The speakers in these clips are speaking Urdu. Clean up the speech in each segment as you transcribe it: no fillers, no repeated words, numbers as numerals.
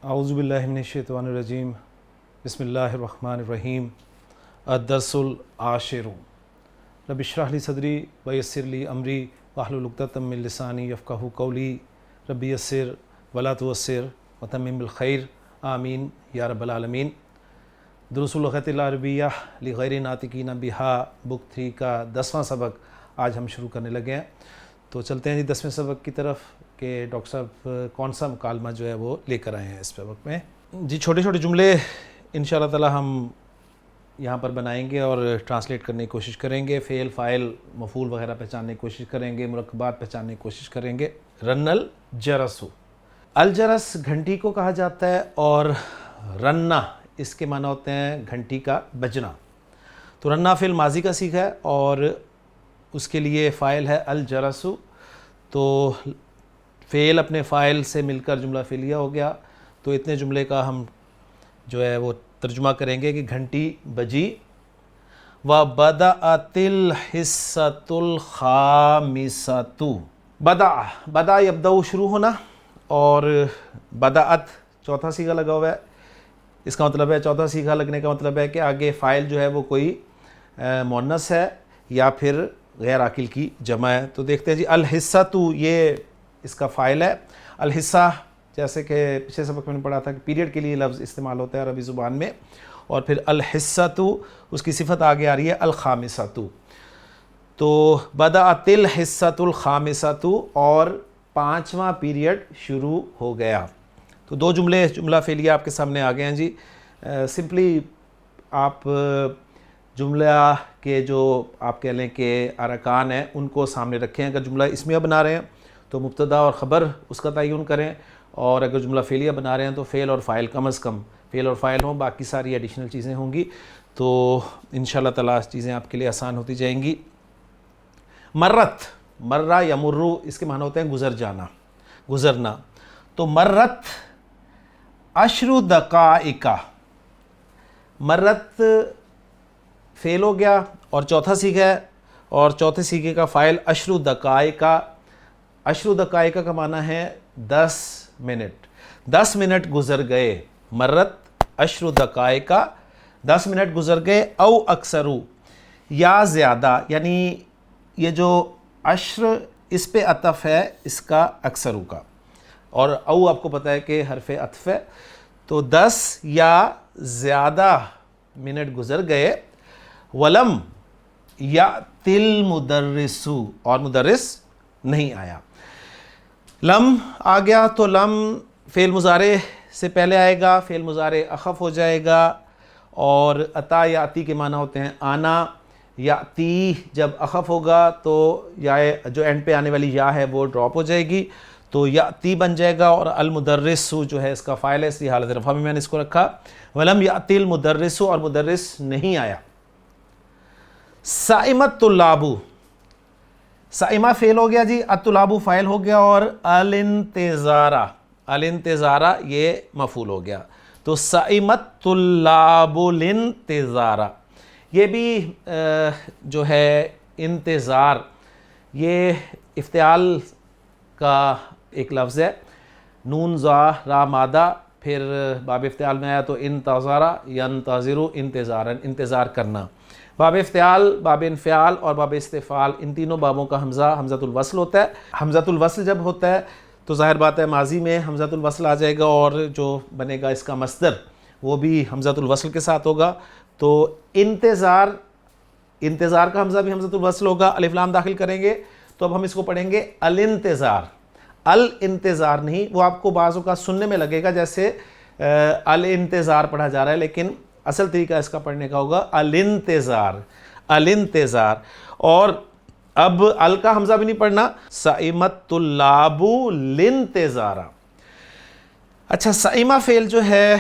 اعوذ باللہ من الشیطان الرجیم بسم اللہ الرحمن الرحیم الدرس العاشر رب اشرح لی صدری ویسر لی امری واحلل عقدۃ من لسانی یفقہوا قولی رب یسر ولا تعسر وتمم بالخیر آمین یا رب العالمین۔ دروس اللغۃ العربیہ لغیر ناطقین بہا بک 3 کا 10واں سبق آج ہم شروع کرنے لگے ہیں۔ تو چلتے ہیں جی 10ویں سبق کی طرف کہ ڈاکٹر صاحب کون سا مکالمہ جو ہے وہ لے کر آئے ہیں اس سبق میں۔ جی چھوٹے چھوٹے جملے انشاءاللہ تعالی ہم یہاں پر بنائیں گے اور ٹرانسلیٹ کرنے کی کوشش کریں گے، فعل فاعل مفعول وغیرہ پہچاننے کی کوشش کریں گے، مرکبات پہچاننے کی کوشش کریں گے۔ رن الجرس، الجرس گھنٹی کو کہا جاتا ہے اور رنہ اس کے معنی ہوتے ہیں گھنٹی کا بجنا۔ تو رنہ فعل ماضی کا صیغہ ہے اور اس کے لیے فاعل ہے الجرس، تو فعل اپنے فاعل سے مل کر جملہ فعلیہ ہو گیا۔ تو اتنے جملے کا ہم جو ہے وہ ترجمہ کریں گے کہ گھنٹی بجی وَبَدَأَتِ الْحِصَّةُ الْخَامِسَةُ۔ بدأ یبدأ شروع ہونا، اور بدأت چوتھا صیغہ لگا ہوا ہے۔ اس کا مطلب ہے چوتھا صیغہ لگنے کا مطلب ہے کہ آگے فاعل جو ہے وہ کوئی مؤنث ہے یا پھر غیر عاقل کی جمع ہے۔ تو دیکھتے ہیں جی الحصۃ، یہ اس کا فاعل ہے۔ الحصہ جیسے کہ پچھلے سبق میں نے پڑھا تھا کہ پیریڈ کے لیے لفظ استعمال ہوتا ہے عربی زبان میں، اور پھر الحصۃ اس کی صفت آگے آ رہی ہے الخامسۃ۔ تو بدأت الحصۃ الخامسۃ، اور 5واں پیریڈ شروع ہو گیا۔ تو دو جملہ فعلیہ آپ کے سامنے آ گئے ہیں جی۔ سمپلی آپ جملہ کے جو آپ کہہ لیں کہ ارکان ہیں ان کو سامنے رکھیں۔ اگر جملہ اسمیہ بنا رہے ہیں تو مبتدا اور خبر اس کا تعین کریں، اور اگر جملہ فعلیہ بنا رہے ہیں تو فعل اور فاعل کم از کم فعل اور فاعل ہوں، باقی ساری ایڈیشنل چیزیں ہوں گی۔ تو انشاءاللہ تعالیٰ چیزیں آپ کے لیے آسان ہوتی جائیں گی۔ مرت، مرہ یا مرو اس کے معنی ہوتے ہیں گزر جانا، گزرنا۔ تو مرت 10 دقائق، مرت فعل ہو گیا اور چوتھا صیغہ ہے، اور چوتھے صیغے کا فاعل 10 دقائق۔ 10 دقائق کا معنی ہے 10 منٹ، 10 منٹ گزر گئے۔ مرت 10 دقائق، 10 منٹ گزر گئے۔ او اکثرو یا زیادہ، یعنی یہ جو 10 اس پہ عطف ہے اس کا اکثرو کا، اور او آپ کو پتہ ہے کہ حرف عطف ہے۔ تو 10 یا زیادہ منٹ گزر گئے۔ ولم یأتی المدرس، اور مدرس نہیں آیا۔ لم آ گیا تو لم فعل مضارع سے پہلے آئے گا، فعل مضارع اخف ہو جائے گا، اور اتا یاتی کے معنی ہوتے ہیں آنا۔ یاتی جب اخف ہوگا تو یا جو اینڈ پہ آنے والی یا ہے وہ ڈراپ ہو جائے گی، تو یاتی بن جائے گا، اور المدرس جو ہے اس کا فاعل ہے، اس لیے حالت رفع میں نے اس کو رکھا۔ ولم یأتی المدرس، اور مدرس نہیں آیا۔ صائمت الطلاب، صائمہ فعل ہو گیا جی، الطلاب فاعل ہو گیا، اور الانتظارہ، الانتظارہ یہ مفعول ہو گیا۔ تو صائمت الطلاب الانتظارہ، یہ بھی جو ہے انتظار، یہ افتعال کا ایک لفظ ہے، نون زا را مادہ، پھر باب افتعال میں آیا تو انتظارہ ینتظر انتظارا، انتظار کرنا۔ باب افتعال، باب انفعال اور باب استفعال، ان تینوں بابوں کا حمزہ حمزۃ الوصل ہوتا ہے۔ حمزۃ الوصل جب ہوتا ہے تو ظاہر بات ہے ماضی میں حمزۃ الوصل آ جائے گا، اور جو بنے گا اس کا مصدر وہ بھی حمزۃ الوصل کے ساتھ ہوگا۔ تو انتظار، انتظار کا حمزہ بھی حمزۃ الوصل ہوگا۔ الف لام داخل کریں گے تو اب ہم اس کو پڑھیں گے الانتظار، الانتظار نہیں۔ وہ آپ کو بعض اوقات سننے میں لگے گا جیسے الانتظار پڑھا جا رہا ہے، لیکن اصل طریقہ اس کا پڑھنے کا ہوگا الانتظار، الانتظار۔ اور اب ال کا حمزہ بھی نہیں پڑھنا، صائمت الطلاب الانتظار۔ اچھا، صائمہ فعل جو ہے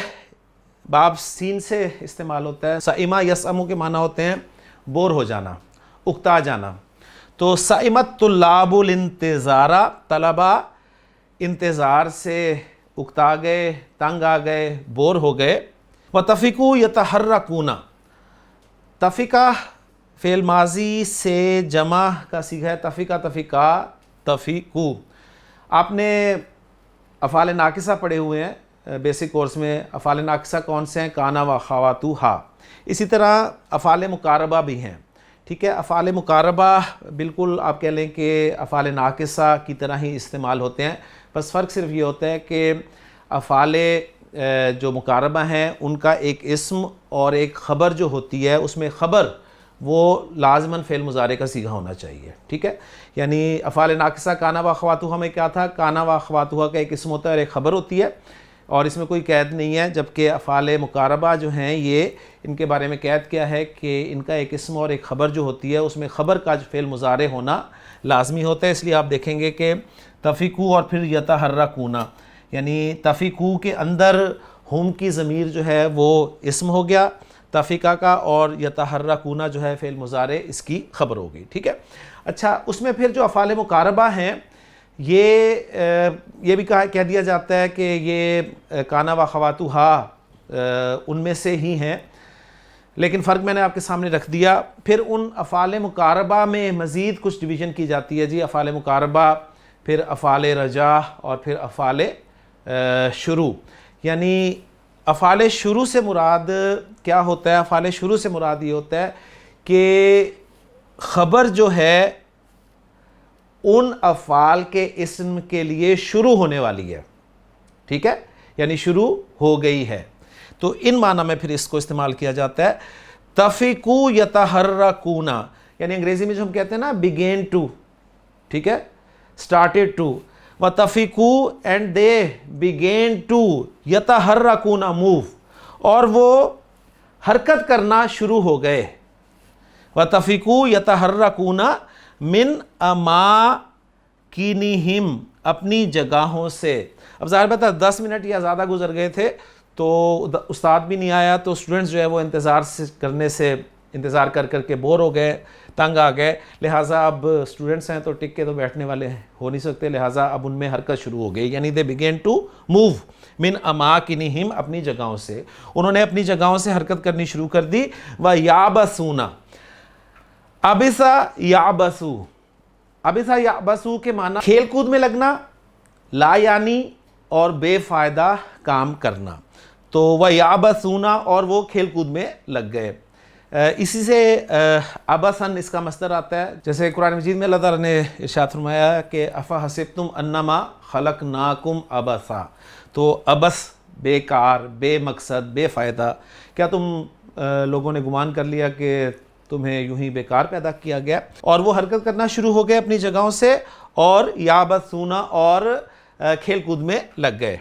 باب سین سے استعمال ہوتا ہے۔ صائمہ یسعم کے معنی ہوتے ہیں بور ہو جانا، اکتا جانا۔ تو صائمت الطلاب الانتظار، طلبہ انتظار سے اکتا گئے، تنگ آ گئے، بور ہو گئے۔ وَطَفِقُوا يَتَحَرَّكُونَ، طفقہ فعل ماضی سے جمع کا صیغہ ہے، طفقہ طفقا طفقوا۔ آپ نے افعال ناقصہ پڑھے ہوئے ہیں بیسک کورس میں افعال ناقصہ کون سے ہیں؟ کانا و اخواتھا. اسی طرح افعال مقاربہ بھی ہیں. ٹھیک ہے، افعال مقاربہ بالکل آپ کہہ لیں کہ افعال ناقصہ کی طرح ہی استعمال ہوتے ہیں، بس فرق صرف یہ ہوتا ہے کہ افعال جو مقاربہ ہیں ان کا ایک اسم اور ایک خبر جو ہوتی ہے، اس میں خبر وہ لازماً فعل مضارع کا صیغہ ہونا چاہیے. ٹھیک ہے، یعنی افعال ناقصہ کانا و اخواتھا میں کیا تھا؟ کانا و اخواتھا کا ایک اسم ہوتا ہے اور ایک خبر ہوتی ہے، اور اس میں کوئی قید نہیں ہے. جبکہ افعال مقاربہ جو ہیں یہ ان کے بارے میں قید کیا ہے کہ ان کا ایک اسم اور ایک خبر جو ہوتی ہے اس میں خبر کا فعل مضارع ہونا لازمی ہوتا ہے. اس لیے آپ دیکھیں گے کہ تفقو اور پھر یتحرکون، یعنی تفقو کے اندر ہم کی ضمیر جو ہے وہ اسم ہو گیا تفقہ کا، اور یتحرکون جو ہے فعل مضارع اس کی خبر ہو گئی. ٹھیک ہے، اچھا اس میں پھر جو افعال مقاربہ ہیں یہ بھی کہہ دیا جاتا ہے کہ یہ کانا و اخواتھا ان میں سے ہی ہیں، لیکن فرق میں نے آپ کے سامنے رکھ دیا. پھر ان افعال مقاربہ میں مزید کچھ ڈویژن کی جاتی ہے جی. افعال مقاربہ، پھر افعال رجاء، اور پھر افعال شروع. یعنی افعال شروع سے مراد کیا ہوتا ہے؟ افعال شروع سے مراد یہ ہوتا ہے کہ خبر جو ہے ان افعال کے اسم کے لیے شروع ہونے والی ہے. ٹھیک ہے، یعنی شروع ہو گئی ہے. تو ان معنی میں پھر اس کو استعمال کیا جاتا ہے. تفقو یتحرکون، یعنی انگریزی میں جو ہم کہتے ہیں نا began to، ٹھیک ہے، started to، وَتَفِقُوا and they began to یتحرکون move، اور وہ حرکت کرنا شروع ہو گئے. وَتَفِقُوا یتحرکون من اماکنہم، اپنی جگہوں سے. اب ظاہر بات ہے 10 منٹ یا زیادہ گزر گئے تھے تو استاد بھی نہیں آیا، تو اسٹوڈنٹس جو ہے وہ انتظار کر کے بور ہو گئے، تنگ آ گئے. لہٰذا اب اسٹوڈنٹس ہیں تو ٹک کے تو بیٹھنے والے ہو نہیں سکتے، لہٰذا اب ان میں حرکت شروع ہو گئی. یعنی they began to move من اماکنہم، اپنی جگہوں سے. انہوں نے اپنی جگہوں سے حرکت کرنی شروع کر دی. وَيَعْبَثُونَ، عَبَثَ يَعْبَثُ، عَبَثَ يَعْبَثُ کے معنی کھیل کود میں لگنا، لا یعنی اور بے فائدہ کام کرنا. تو وَيَعْبَثُونَ، اور وہ کھیل کود میں لگ گئے. اسی سے عبثاً اس کا مصدر آتا ہے. جیسے قرآن مجید میں اللہ تعالیٰ نے ارشاد فرمایا کہ افحسبتم انما خلقناکم عبثا، تو عبث بیکار، بے مقصد، بے فائدہ. کیا تم لوگوں نے گمان کر لیا کہ تمہیں یوں ہی بیکار پیدا کیا گیا؟ اور وہ حرکت کرنا شروع ہو گئے اپنی جگہوں سے، اور یعبثون، اور کھیل کود میں لگ گئے.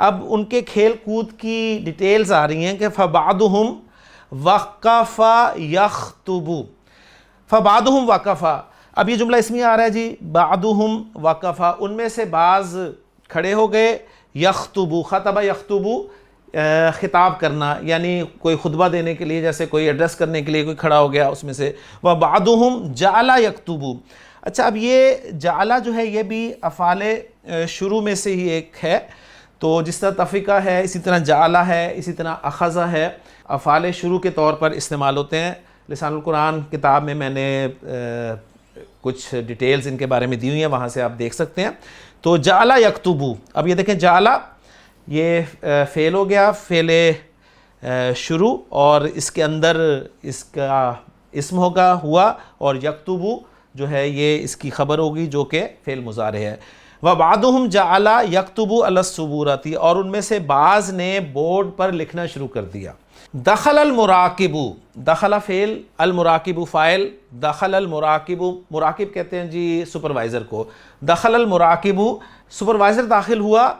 اب ان کے کھیل کود کی ڈیٹیلز آ رہی ہیں کہ فبعضهم وقف یخطب، فبعضهم وقف. اب یہ جملہ اسمی آ رہا ہے جی، بعضهم وقف، ان میں سے بعض کھڑے ہو گئے. یخطب، خطبہ یخطب، خطاب کرنا، یعنی کوئی خطبہ دینے کے لیے، جیسے کوئی ایڈریس کرنے کے لیے کوئی کھڑا ہو گیا اس میں سے. وبعضهم جعل یکتب. اچھا اب یہ جعل جو ہے یہ بھی افعال شروع میں سے ہی ایک ہے. تو جس طرح تفقہ ہے، اسی طرح جعل ہے، اسی طرح اخذ ہے، افعال شروع کے طور پر استعمال ہوتے ہیں. لسان القرآن کتاب میں نے کچھ ڈیٹیلز ان کے بارے میں دی ہوئی ہیں، وہاں سے آپ دیکھ سکتے ہیں. تو جعل یکتب، اب یہ دیکھیں جعل یہ فعل ہو گیا، فعل شروع، اور اس کے اندر اس کا اسم ہوگا ہوا، اور یکتب جو ہے یہ اس کی خبر ہوگی جو کہ فعل مضارع ہے. وَبَعْضُهُمْ جَعَلَ يَكْتُبُ عَلَى السُّبُورَةِ، اور ان میں سے بعض نے بورڈ پر لکھنا شروع کر دیا. دخل المراقب، دخل فعل، المراقب فاعل. دخل المراقب، مراقب کہتے ہیں جی سپروائزر کو. دخل المراقب، سپروائزر داخل ہوا.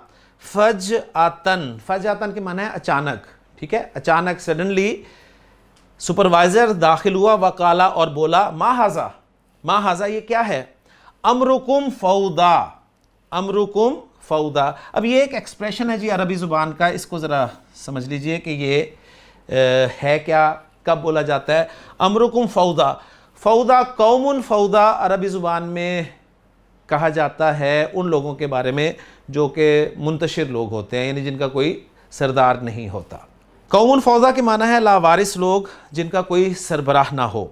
فجأتن، فجأتن کے معنی ہے اچانک. ٹھیک ہے، اچانک، سڈنلی سپروائزر داخل ہوا. وقالا، اور بولا. ما ھذا، ما ھذا یہ کیا ہے؟ امرکم فوضا، امرکم فوضا. اب یہ ایک ایکسپریشن ہے جی عربی زبان کا، اس کو ذرا سمجھ لیجئے کہ یہ ہے کیا، کب بولا جاتا ہے. امرکم فوضا، فوضا قوم فوضا عربی زبان میں کہا جاتا ہے ان لوگوں کے بارے میں جو کہ منتشر لوگ ہوتے ہیں، یعنی جن کا کوئی سردار نہیں ہوتا. قوم فوضا کے معنی ہے لاوارث لوگ جن کا کوئی سربراہ نہ ہو.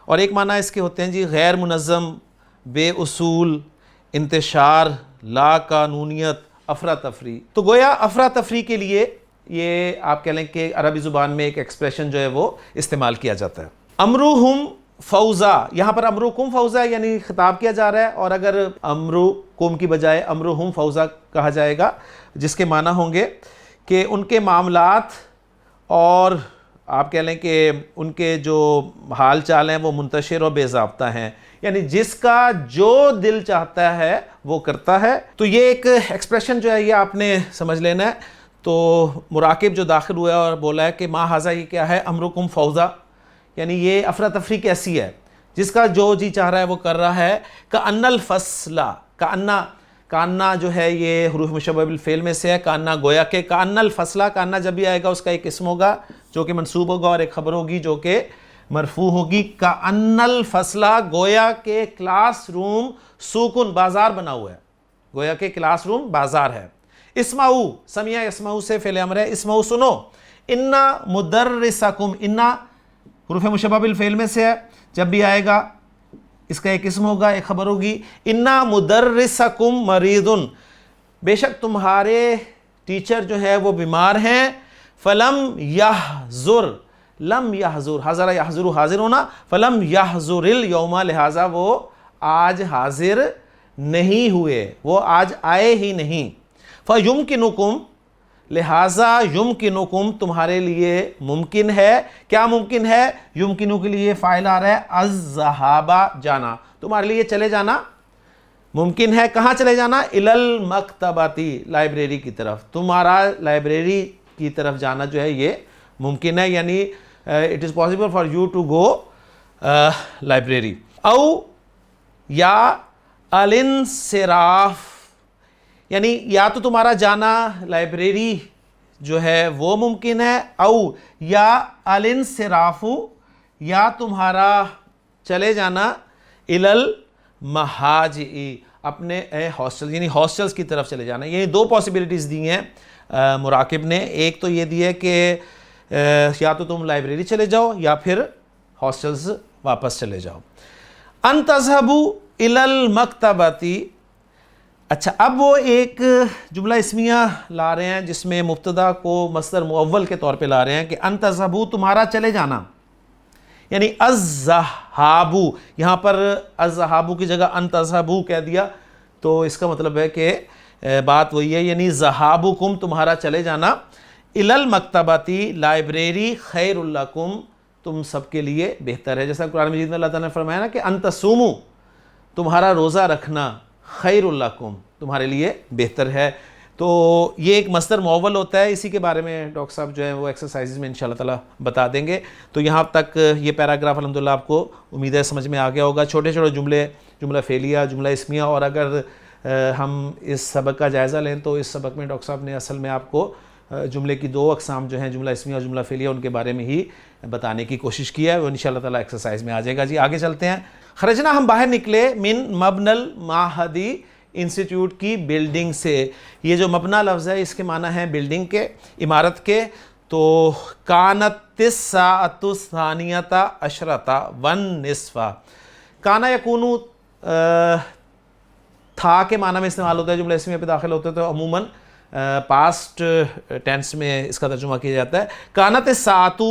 اور ایک معنی اس کے ہوتے ہیں جی غیر منظم، بے اصول، انتشار، لا قانونیت، افراتفری. تو گویا افراتفری کے لیے یہ آپ کہہ لیں کہ عربی زبان میں ایک ایکسپریشن جو ہے وہ استعمال کیا جاتا ہے. امروہم فوزا, یہاں پر امروکم فوزا یعنی خطاب کیا جا رہا ہے, اور اگر امروکم کی بجائے امروہم فوزا کہا جائے گا جس کے معنی ہوں گے کہ ان کے معاملات اور آپ کہہ لیں کہ ان کے جو حال چال ہیں وہ منتشر اور بے ضابطہ ہیں, یعنی جس کا جو دل چاہتا ہے وہ کرتا ہے. تو یہ ایک ایکسپریشن جو ہے یہ آپ نے سمجھ لینا ہے. تو مراقب جو داخل ہوا ہے اور بولا ہے کہ ما ھذا, یہ کیا ہے, امرکم فوزا, یعنی یہ افراتفری کیسی ہے, جس کا جو جی چاہ رہا ہے وہ کر رہا ہے. کأن الفصل, کأن جو ہے یہ حروف مشبہ بالفعل میں سے ہے. کأن گویا کہ, کأن الفصل, کأن جب بھی آئے گا اس کا ایک اسم ہوگا جو کہ منصوب ہوگا اور ایک خبر ہوگی جو کہ مرفوع ہوگی. کأن الفصل, گویا کہ کلاس روم سوکن بازار بنا ہوا ہے, گویا کہ کلاس روم بازار ہے. اسمعو, سمع یسمعو سے فعل امر ہے, اسمعو سنو. انا مدرسکم, انا حروف مشبہ بالفعل میں سے ہے, جب بھی آئے گا اس کا ایک اسم ہوگا ایک خبر ہوگی. انا مدرسکم مریضن, بے شک تمہارے ٹیچر جو ہے وہ بیمار ہیں. فلم یحضر, لم یحضر, حضر یحضر حاضر ہونا, فلم یحضر الیوم, لہذا وہ آج حاضر نہیں ہوئے, وہ آج آئے ہی نہیں. فیمکنکم, لہذا یمکنکم, تمہارے لیے ممکن ہے. کیا ممکن ہے؟ یمکنو کے لیے فاعل آ رہا ہے الذہاب, جانا, تمہارے لیے چلے جانا ممکن ہے. کہاں چلے جانا؟ الی المکتباتی, لائبریری کی طرف, تمہارا لائبریری کی طرف جانا جو ہے یہ ممکن ہے, یعنی it is possible for you to go library. او یا الانصراف, یعنی یا تو تمہارا جانا لائبریری جو ہے وہ ممکن ہے, او یا الانصراف, یا تمہارا چلے جانا الی المہاجع, اپنے ہاسٹل, یعنی ہاسٹلز کی طرف چلے جانا. یہ دو پاسبلٹیز دی ہیں مراقب نے. ایک تو یہ دی ہے کہ یا تو تم لائبریری چلے جاؤ یا پھر ہاسٹلز واپس چلے جاؤ. ان تذهبوا الی المکتبۃ, اچھا اب وہ ایک جملہ اسمیہ لا رہے ہیں جس میں مبتدا کو مصدر مؤول کے طور پہ لا رہے ہیں کہ ان تذهبوا, تمہارا چلے جانا, یعنی الذہاب, یہاں پر الذہاب کی جگہ ان تذهبوا کہہ دیا تو اس کا مطلب ہے کہ بات وہی ہے, یعنی ذہابکم, تمہارا چلے جانا, الی المکتبۃ, لائبریری, خیر لکم, تم سب کے لیے بہتر ہے. جیسا قرآن مجید میں اللہ تعالیٰ نے فرمایا نا کہ ان تصوموا, تمہارا روزہ رکھنا, خیر لکم, تمہارے لیے بہتر ہے. تو یہ ایک مصدر مؤول ہوتا ہے, اسی کے بارے میں ڈاکٹر صاحب جو ہے وہ ایکسرسائزز میں انشاءاللہ تعالیٰ بتا دیں گے. تو یہاں تک یہ پیراگراف الحمدللہ آپ کو امید ہے سمجھ میں آ گیا ہوگا. چھوٹے چھوٹے جملے, جملہ فعلیہ, جملہ اسمیہ, اور اگر ہم اس سبق کا جائزہ لیں تو اس سبق میں ڈاکٹر صاحب نے اصل میں آپ کو جملے کی دو اقسام جو ہیں, جملہ اسمیہ اور جملہ فعلیہ, ان کے بارے میں ہی بتانے کی کوشش کی ہے. وہ انشاءاللہ تعالیٰ ایکسرسائز میں آ جائے گا. جی آگے چلتے ہیں. خرجنا, ہم باہر نکلے, من مبنی المعہدی, انسٹیٹیوٹ کی بلڈنگ سے. یہ جو مبنی لفظ ہے اس کے معنی ہے بلڈنگ کے, عمارت کے. تو کانت الساعۃ الثانیۃ عشرۃ والنصف, کانا یکونو تھا کے معنی میں استعمال ہوتا ہے, جملہ اسمیہ پہ داخل ہوتا ہے تو عموماً پاسٹ ٹینس میں اس کا ترجمہ کیا جاتا ہے. کانت الساعۃ,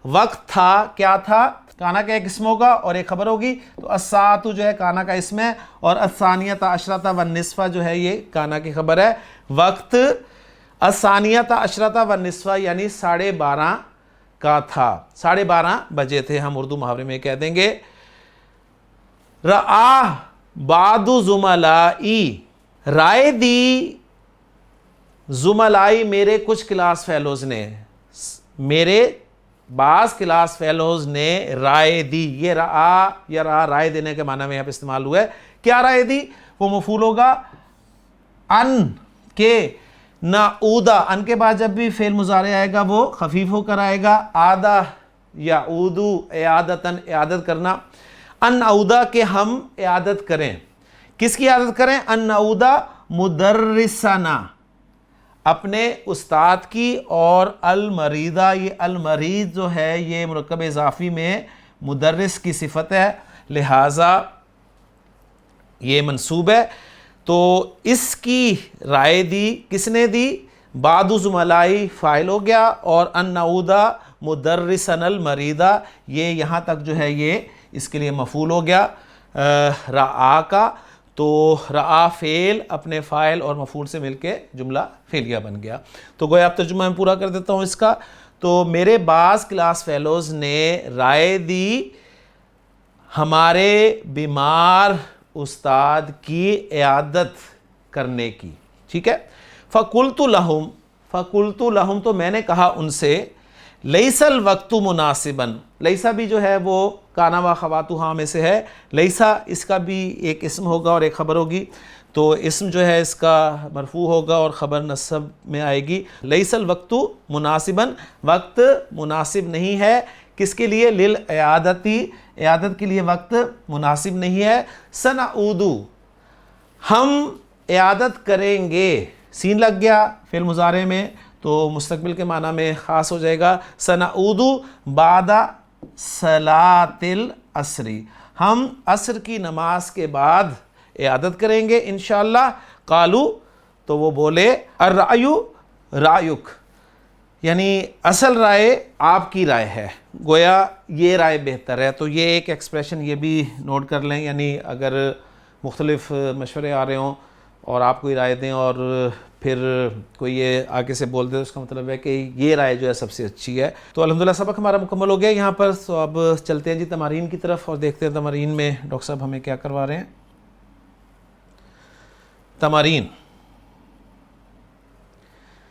وقت تھا, کیا تھا, کانا کا ایک اسم ہوگا اور ایک خبر ہوگی. تو الساعۃ جو ہے کانا کا اسم ہے, اور الثانیۃ عشرۃ والنصف جو ہے یہ کانا کی خبر ہے. وقت الثانیۃ عشرۃ والنصف یعنی 12:30 کا تھا, 12:30 بجے تھے, ہم اردو محاورے میں کہہ دیں گے. رآ بعض زملائی, رائے دی زملائی, میرے کچھ کلاس فیلوز نے, میرے بعض کلاس فیلوز نے رائے دی. یہ رآ یا رائے دینے کے معنی میں یہاں پہ استعمال ہوا ہے. کیا رائے دی؟ وہ مفعول ہوگا ان کے, نعودہ, ان کے بعد جب بھی فعل مضارع آئے گا وہ خفیف ہو کر آئے گا. عادہ یعودو, اعادتاً, اعادت کرنا. ان نعودہ کہ ہم اعادت کریں. کس کی اعادت کریں؟ ان نعودہ مدرسنا, اپنے استاد کی. اور المریدہ, یہ المرید جو ہے یہ مرکب اضافی میں مدرس کی صفت ہے, لہٰذا یہ منصوب ہے. تو اس کی رائے دی کس نے دی؟ بعد زملائی فاعل ہو گیا، اور ان نعودا مدرسن المریدہ یہ یہاں تک جو ہے یہ اس کے لیے مفعول ہو گیا رعا کا، تو رعا فعل اپنے فاعل اور مفعول سے مل کے جملہ فعلیہ بن گیا۔ تو گویا اب ترجمہ میں پورا کر دیتا ہوں اس کا۔ تو میرے بعض کلاس فیلوز نے رائے دی ہمارے بیمار استاد کی عیادت کرنے کی، ٹھیک ہے۔ فَقُلْتُ لَهُمْ تو میں نے کہا ان سے، لَيْسَ الْوَقْتُ مُنَاسِبًا، لیسا بھی جو ہے وہ کانا و خواتہا میں سے ہے، لیسا اس کا بھی ایک اسم ہوگا اور ایک خبر ہوگی، تو اسم جو ہے اس کا مرفوع ہوگا اور خبر نصب میں آئے گی۔ لیس الوقت مناسباً، وقت مناسب نہیں ہے کس کے لیے؟ للعیادتی، عیادت کے لیے وقت مناسب نہیں ہے۔ سنعود، ہم عیادت کریں گے، سین لگ گیا فعل مضارع میں تو مستقبل کے معنی میں خاص ہو جائے گا۔ سنعود بعد صلاۃ العصر، ہم عصر کی نماز کے بعد عیادت کریں گے انشاءاللہ۔ قالو، تو وہ بولے، الرأی رأیک، یعنی اصل رائے آپ کی رائے ہے، گویا یہ رائے بہتر ہے۔ تو یہ ایک ایکسپریشن یہ بھی نوٹ کر لیں، یعنی اگر مختلف مشورے آ رہے ہوں اور آپ کوئی رائے دیں اور پھر کوئی یہ آگے سے بول دے، اس کا مطلب ہے کہ یہ رائے جو ہے سب سے اچھی ہے۔ تو الحمدللہ سبق ہمارا مکمل ہو گیا یہاں پر۔ تو اب چلتے ہیں جی تمارین کی طرف اور دیکھتے ہیں تمارین میں ڈاکٹر صاحب ہمیں کیا کروا رہے ہیں۔ تمارین،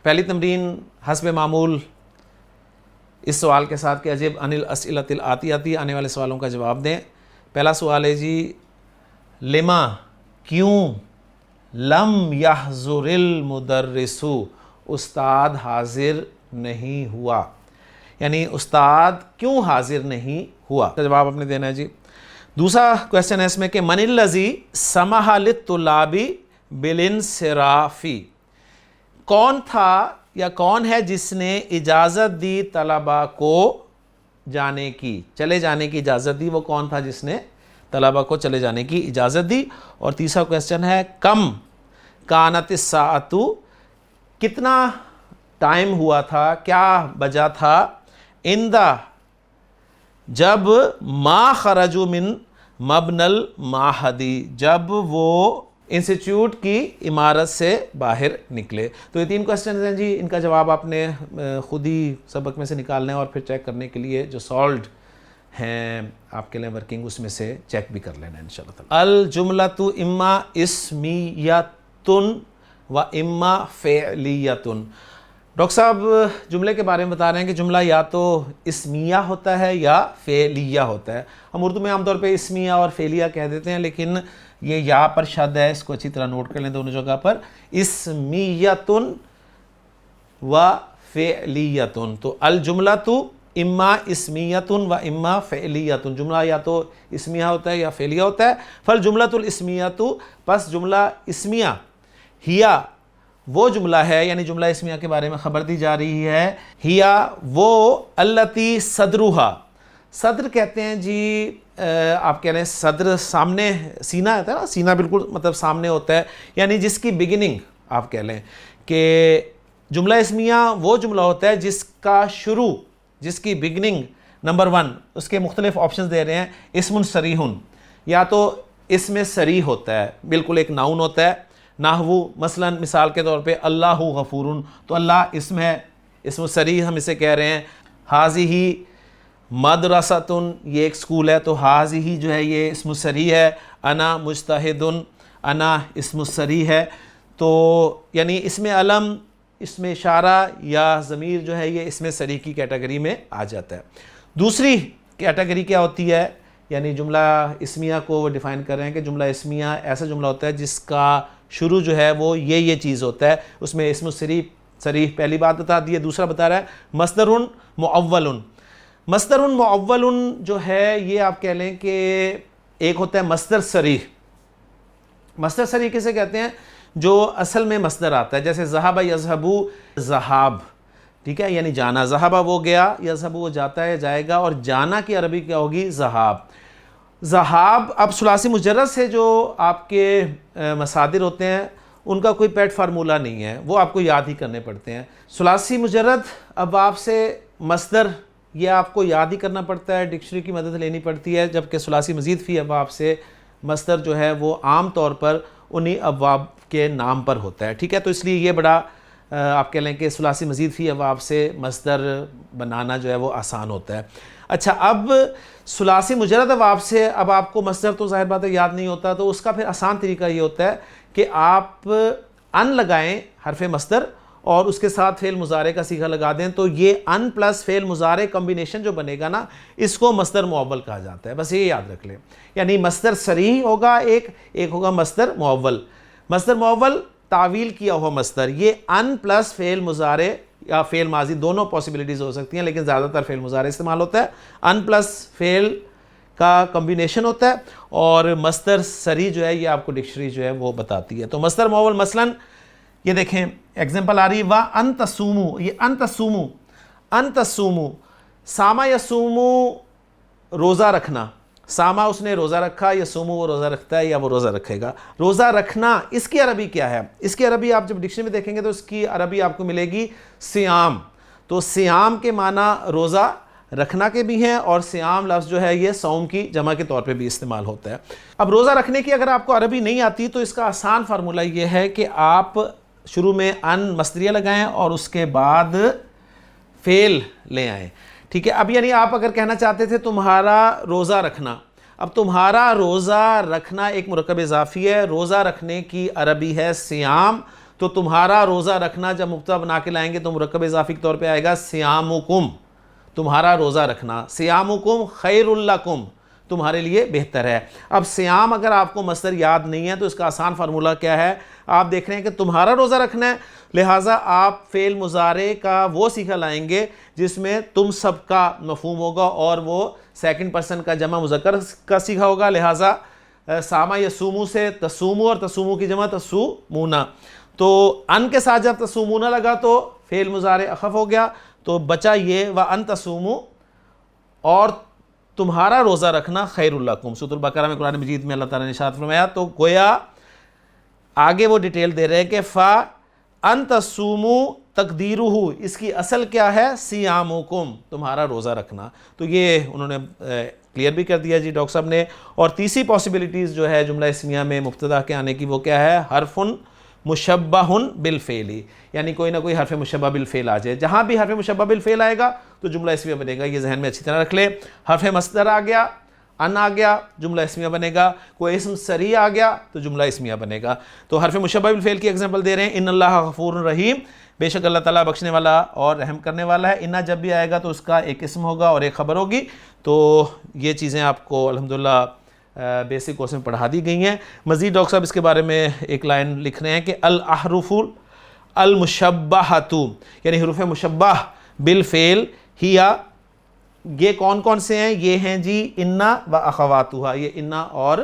پہلی تمرین حسب معمول اس سوال کے ساتھ کہ اجب عن الاسئلۃ الآتیۃ، آنے والے سوالوں کا جواب دیں۔ پہلا سوال ہے جی، لما، کیوں، لم یحضر المدرس، استاد حاضر نہیں ہوا، یعنی استاد کیوں حاضر نہیں ہوا، کا جواب آپ نے دینا ہے جی۔ دوسرا کویسچن ہے اس میں کہ من الذی سمح للطلاب بالانصراف، کون تھا یا کون ہے جس نے اجازت دی طلبہ کو جانے کی، چلے جانے کی اجازت دی، وہ کون تھا جس نے طلبہ کو چلے جانے کی اجازت دی۔ اور تیسرا کویسچن ہے کم کانت الساعۃ، کتنا ٹائم ہوا تھا، کیا بجا تھا، اندہ جب ما خرجوا من مبنى المعہدی، جب وہ انسٹیٹیوٹ کی عمارت سے باہر نکلے۔ تو یہ تین کوسچنز ہیں جی، ان کا جواب آپ نے خود ہی سبق میں سے نکالنا ہے اور پھر چیک کرنے کے لیے جو سالوڈ ہیں آپ کے لیے ورکنگ، اس میں سے چیک بھی کر لینا ہے انشاءاللہ تعالی۔ الجملۃ اما اسمیۃ و اما فعلیۃ، ڈاکٹر صاحب جملے کے بارے میں بتا رہے ہیں کہ جملہ یا تو اسمیہ ہوتا ہے یا فعلیہ ہوتا ہے۔ ہم اردو میں عام طور پہ اسمیہ اور فعلیہ کہہ دیتے ہیں، لیکن یہ یا پر شد ہے، اس کو اچھی طرح نوٹ کر لیں دونوں جگہ پر، اسمیۃ و فعلیۃ۔ تو الجملۃ اما اسمیۃ و اما فعلیۃ، جملہ یا تو اسمیہ ہوتا ہے یا فعلیہ ہوتا ہے۔ فالجملۃ الاسمیۃ، پس جملہ اسمیہ، ہیا وہ جملہ ہے، یعنی جملہ اسمیہ کے بارے میں خبر دی جا رہی ہے، ہیا وہ التی صدرها، صدر کہتے ہیں جی آپ کہہ رہے ہیں صدر سامنے، سینہ ہوتا ہے نا، سینہ بالکل مطلب سامنے ہوتا ہے، یعنی جس کی بگننگ آپ کہہ لیں کہ جملہ اسمیہ وہ جملہ ہوتا ہے جس کا شروع، جس کی بگننگ نمبر 1، اس کے مختلف آپشنز دے رہے ہیں، اسم صریح، یا تو اسم صریح ہوتا ہے، بالکل ایک ناؤن ہوتا ہے، نحو مثلا مثال کے طور پہ اللہ غفور، تو اللہ اسم ہے، اسم صریح ہم اسے کہہ رہے ہیں۔ حاذہ مدرسۃ، یہ ایک سکول ہے، تو حاذہ جو ہے یہ اسم صریح ہے۔ انا مجتہد، انا اسم صریح ہے، تو یعنی اسم علم، اسم اشارہ یا ضمیر جو ہے یہ اسم صریح کی کیٹیگری میں آ جاتا ہے۔ دوسری کیٹیگری کیا ہوتی ہے، یعنی جملہ اسمیہ کو وہ ڈیفائن کر رہے ہیں کہ جملہ اسمیہ ایسا جملہ ہوتا ہے جس کا شروع جو ہے وہ یہ چیز ہوتا ہے، اس میں اسم صریح پہلی بات بتا دی ہے۔ دوسرا بتا رہا ہے مصدر معول، مصدر معول جو ہے یہ آپ کہہ لیں کہ ایک ہوتا ہے مصدر صریح۔ مصدر صریح کسے کہتے ہیں؟ جو اصل میں مصدر آتا ہے، جیسے ذہب یذہب، ذہاب، ٹھیک ہے، یعنی جانا، ذہب وہ گیا، یذہب وہ جاتا ہے جائے گا، اور جانا کی عربی کیا ہوگی؟ ذہاب۔ ذہاب، اب ثلاثی مجرد سے جو آپ کے مصادر ہوتے ہیں ان کا کوئی پیٹ فارمولہ نہیں ہے، وہ آپ کو یاد ہی کرنے پڑتے ہیں. ثلاثی مجرد اب آپ سے مصدر یہ آپ کو یاد ہی کرنا پڑتا ہے، ڈکشنری کی مدد لینی پڑتی ہے، جبکہ ثلاثی مزید فی اب آپ سے مصدر جو ہے وہ عام طور پر انہی ابواب کے نام پر ہوتا ہے. ٹھیک ہے، تو اس لیے یہ بڑا آپ کہہ لیں کہ ثلاثی مزید فی ابواب سے مصدر بنانا جو ہے وہ آسان ہوتا ہے. اچھا، اب ثلاثی مجرد ابواب سے اب آپ کو مصدر تو ظاہر بات ہے یاد نہیں ہوتا، تو اس کا پھر آسان طریقہ یہ ہوتا ہے کہ آپ ان لگائیں حرف مصدر اور اس کے ساتھ فعل مضارع کا صیغہ لگا دیں، تو یہ ان پلس فعل مضارع کمبینیشن جو بنے گا نا، اس کو مصدر معول کہا جاتا ہے. بس یہ یاد رکھ لیں، یعنی مصدر صریح ہوگا ایک ہوگا مصدر معول. مصدر معول تعویل کیا ہوا مصدر، یہ ان پلس فعل مضارع یا فعل ماضی دونوں پاسبلٹیز ہو سکتی ہیں، لیکن زیادہ تر فعل مضارع استعمال ہوتا ہے. ان پلس فعل کا کمبینیشن ہوتا ہے، اور مصدر صریح جو ہے یہ آپ کو ڈکشنری جو ہے وہ بتاتی ہے. تو مصدر معول مثلاً یہ دیکھیں ایگزامپل آ رہی ہے، وَأَن تَصُومُوا، یہ ان تصومو، ان تصومو، ساما یصومو روزہ رکھنا، ساما اس نے روزہ رکھا، یصومو وہ روزہ رکھتا ہے یا وہ روزہ رکھے گا. روزہ رکھنا اس کی عربی کیا ہے؟ اس کی عربی آپ جب ڈکشنری میں دیکھیں گے تو اس کی عربی آپ کو ملے گی صیام. تو صیام کے معنی روزہ رکھنا کے بھی ہیں، اور صیام لفظ جو ہے یہ صوم کی جمع کے طور پہ بھی استعمال ہوتا ہے. اب روزہ رکھنے کی اگر آپ کو عربی نہیں آتی تو اس کا آسان فارمولہ یہ ہے کہ آپ شروع میں ان مصدریہ لگائیں اور اس کے بعد فعل لے آئیں. ٹھیک ہے، اب یعنی آپ اگر کہنا چاہتے تھے تمہارا روزہ رکھنا، اب تمہارا روزہ رکھنا ایک مرکب اضافی ہے، روزہ رکھنے کی عربی ہے صیام، تو تمہارا روزہ رکھنا جب مبتدا بنا کے لائیں گے تو مرکب اضافی کے طور پہ آئے گا صیامکم، تمہارا روزہ رکھنا. صیامکم خیر لکم، تمہارے لیے بہتر ہے. اب صیام اگر آپ کو مصدر یاد نہیں ہے تو اس کا آسان فارمولہ کیا ہے؟ آپ دیکھ رہے ہیں کہ تمہارا روزہ رکھنا ہے، لہٰذا آپ فعل مضارع کا وہ صیغہ لائیں گے جس میں تم سب کا مفہوم ہوگا، اور وہ سیکنڈ پرسن کا جمع مذکر کا صیغہ ہوگا. لہٰذا ساما یصومو سے تصومو، اور تصومو کی جمع تصومونا. تو ان کے ساتھ جب تصومونا لگا تو فعل مضارع اخف ہو گیا، تو بچا یہ وَأَن تَصُومُوا، اور تمہارا روزہ رکھنا خیر لکم. سورۃ البقرہ میں قرآن مجید میں اللہ تعالیٰ نے ارشاد فرمایا، تو گویا آگے وہ ڈیٹیل دے رہے ہیں کہ فَأَن تَصُومُوا تقدیرہ، اس کی اصل کیا ہے؟ صیامکم، تمہارا روزہ رکھنا. تو یہ انہوں نے کلیئر بھی کر دیا جی ڈاکٹر صاحب نے. اور تیسری پاسبلٹیز جو ہے جملہ اسمیہ میں مبتدا کے آنے کی، وہ کیا ہے؟ حرف مشبہ بالفعل، یعنی کوئی نہ کوئی حرف مشبہ بالفعل آ جائے. جہاں بھی حرف مشبہ بالفعل آئے گا تو جملہ اسمیہ بنے گا. یہ ذہن میں اچھی طرح رکھ لیں. حرف مصدر آ گیا، ان آ گیا، جملہ اسمیہ بنے گا. کوئی اسم صریح آ گیا تو جملہ اسمیہ بنے گا. تو حرف مشبہ بالفعل کی ایگزامپل دے رہے ہیں، ان اللہ غفور رحیم، بے شک اللہ تعالیٰ بخشنے والا اور رحم کرنے والا ہے. انا جب بھی آئے گا تو اس کا ایک اسم ہوگا اور ایک خبر ہوگی. تو یہ چیزیں آپ کو الحمدللہ بیسک کورس میں پڑھا دی گئی ہیں. مزید ڈاکٹر صاحب اس کے بارے میں ایک لائن لکھ رہے ہیں کہ الاحرف المشبہۃ، یعنی حروف مشبہ بالفعل ہیا، یہ کون کون سے ہیں؟ یہ ہیں جی انا و اخواتھا، یہ انا اور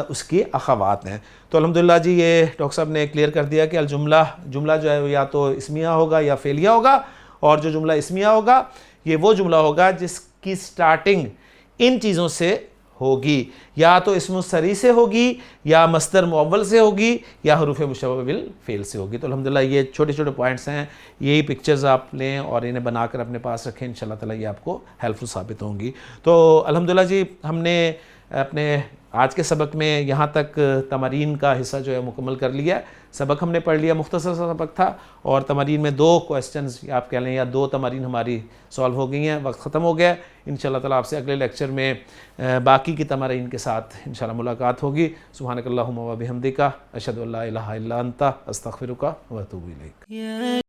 اس کی اخوات ہیں. تو الحمدللہ جی یہ ڈاکٹر صاحب نے کلیئر کر دیا کہ الجملہ، جملہ جو ہے یا تو اسمیہ ہوگا یا فعلیہ ہوگا، اور جو جملہ اسمیہ ہوگا یہ وہ جملہ ہوگا جس کی سٹارٹنگ ان چیزوں سے ہوگی، یا تو اسم صریح سے ہوگی، یا مصدر معول سے ہوگی، یا حروف مشبہ بالفعل سے ہوگی. تو الحمدللہ یہ چھوٹے چھوٹے پوائنٹس ہیں، یہی پکچرز آپ لیں اور انہیں بنا کر اپنے پاس رکھیں، انشاءاللہ تعالیٰ یہ آپ کو ہیلپ فل ثابت ہوں گی. تو الحمدللہ جی ہم نے اپنے آج کے سبق میں یہاں تک تمارین کا حصہ جو ہے مکمل کر لیا ہے. سبق ہم نے پڑھ لیا، مختصر سا سبق تھا، اور تمارین میں 2 کویسچنز آپ کہہ لیں یا 2 تمارین ہماری سالو ہو گئی ہیں. وقت ختم ہو گیا. انشاءاللہ تعالیٰ آپ سے اگلے لیکچر میں باقی کی تمارین کے ساتھ انشاءاللہ ملاقات ہوگی. سبحانک اللہم و بحمدک، اشہد ان لا الہ الا انت، استغفرک و اتوب الیک.